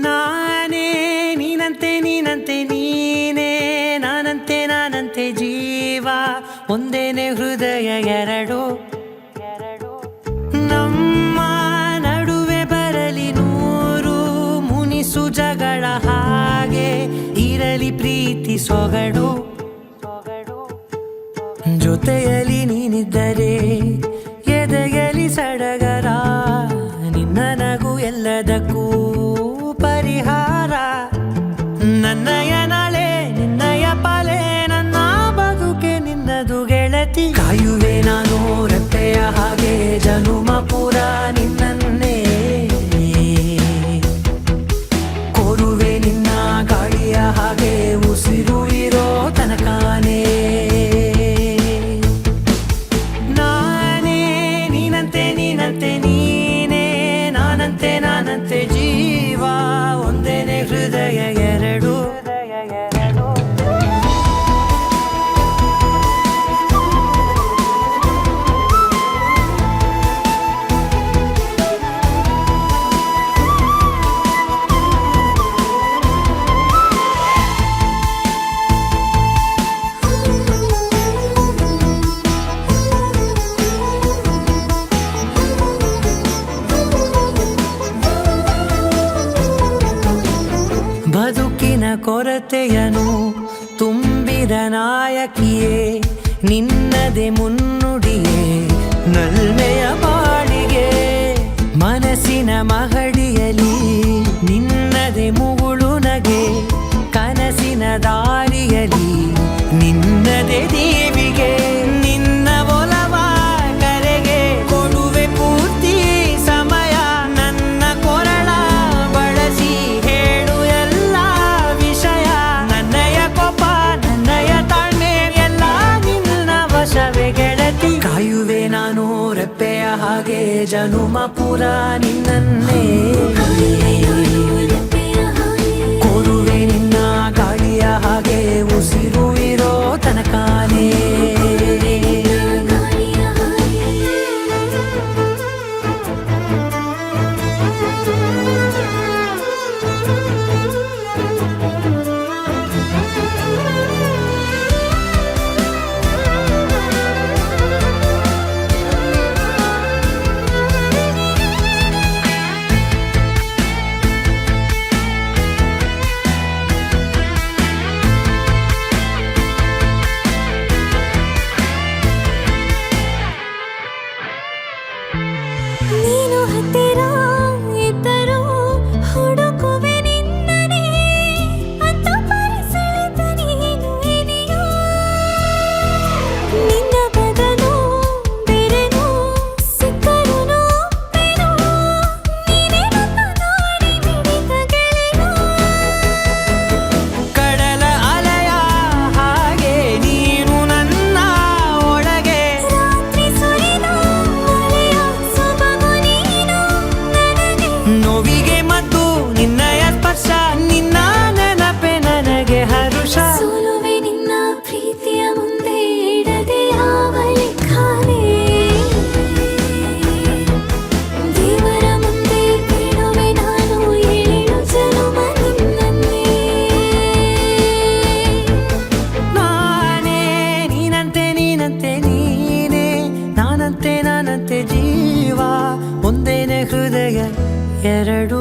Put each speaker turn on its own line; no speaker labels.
ನಾನೇ ನೀನಂತೆ ನೀನಂತೆ ನೀನೇ ನಾನಂತೆ ನಾನಂತೆ ಜೀವ ಒಂದೇನೆ ಹೃದಯ ಎರಡು ನಮ್ಮ ನಡುವೆ ಬರಲಿ ನೂರು ಮುನಿಸು ಜಗಳ ಹಾಗೆ ಇರಲಿ ಪ್ರೀತಿ ಸೊಗಡು ಜೊತೆಯಲ್ಲಿ ನೀನಿದ್ದರೆ ಎದೆಯಲಿ ಸಡಗರ ನಿನ್ನ ನಗು ಎಲ್ಲದಕ್ಕೂ ಪರಿಹಾರ ನನ್ನಯ ನಾಳೆ ನಿನ್ನಯ ಪಾಲೆ ನನ್ನ ಬದುಕೆ ನಿನ್ನದು ಗೆಳತಿ ಕಾಯುವೆ ನಾನು ರೆಪ್ಪೆಯ ಹಾಗೆ ಜನುಮ ಪುರ ನಿನ್ನನ್ನೇ ಕೋರುವೆ ನಿನ್ನ ಗಾಳಿಯ ಹಾಗೆ ಉಸಿರು ಇರೋ ತನಕಾನೇ ನಾನೇ ನೀನಂತೆ ನೀನಂತೆ ನೀನೇ ನಾನಂತೆ ನಾನಂತೆ ಜೀವ ಒಂದೇನೆ ಹೃದಯ ಎರಡು ಬದುಕಿನ ಕೊರತೆಯನು ತುಂಬಿದ ನಾಯಕಿಯೇ ನಿನ್ನದೆ ಮುನ್ನುಡಿಯೇ ನಲ್ಮೆಯ ಬಾಳಿಗೆ ಮನಸ್ಸಿನ ಮಹಡಿಯಲಿ ನಿನ್ನದೆ ಮುಗುಳು ನಗೆ ಕನಸಿನ ದಾರಿಯಲಿ ನಿನ್ನದೆ ದೇವಿಗೆ ನಿನ್ನ ಒಲವ ಕರೆಗೆ ಕೊಡುವೆ ಪೂರ್ತಿ ಸಮಯ ನನ್ನ ಕೊರಳ ಬಳಸಿ ಹೇಳು ಎಲ್ಲ ವಿಷಯ ನನ್ನಯ ಕೋಪ ನನ್ನಯ ತಾಳ್ಮೆ ಎಲ್ಲ ನಿನ್ನ ವಶವೇ ಗೆಳತಿ ಕಾಯುವೆ ನಾನು ರೆಪ್ಪೆಯ ಹಾಗೆ ಜನುಮ ಪುರ ನಿನ್ನನ್ನೇ ಕೋರುವೆ ನಿನ್ನ ಗಾಳಿಯ ಹಾಗೆ ಉಸಿರು ಇರೋ ತನಕಾನೇ
ನೀನು ಹತ್ತಿರ ಇದ್ದರೂ ಹುಡುಕುವೆ ನಿನ್ನನೇ ಅಂತ ಪರಿಸೆಳೆದ ನೀನು ಇದೆಯೋ ನಿನ್ನ ಬದಲು ಬೇರೆನೋ ಸಿಕ್ಕರೂ ಬೇನೋ ನೀನೇ ನನ್ನ ನಾಡಿ ಮಿಡಿದ ಗೆಳೆಯ
ಕಡಲ ಅಲೆಯ ಹಾಗೆ ನೀನು ನನ್ನ ಒಳಗೆ
ರಾತ್ರಿ ಸುರಿದ ಮಳೆಯ ಸೊಬಗು ನೀನು ನನಗೆ
ನೋವಿಗೆ ಮತ್ತು ನಿನ್ನಯ ಸ್ಪರ್ಶ ನಿನ್ನ ನೆನಪೆ ನನಗೆ ಹರುಷ
ಸೋಲುವೆ ನಿನ್ನ ಪ್ರೀತಿಯ ಮುಂದೆ ಇಡದೆ ಯಾವ ಲೆಕ್ಕನೇ ದೇವರ ಮುಂದೆ ಬೇಡುವೆ ನಾನು ಏಳು ಜನುಮ ನಿನ್ನನ್ನೇ
ನಾನೇ ನೀನಂತೆ ನೀನಂತೆ ನೀನೇ ನಾನಂತೆ ನಾನಂತೆ ಜೀವ ಒಂದೇನೆ ಹೃದಯ ಎರಡು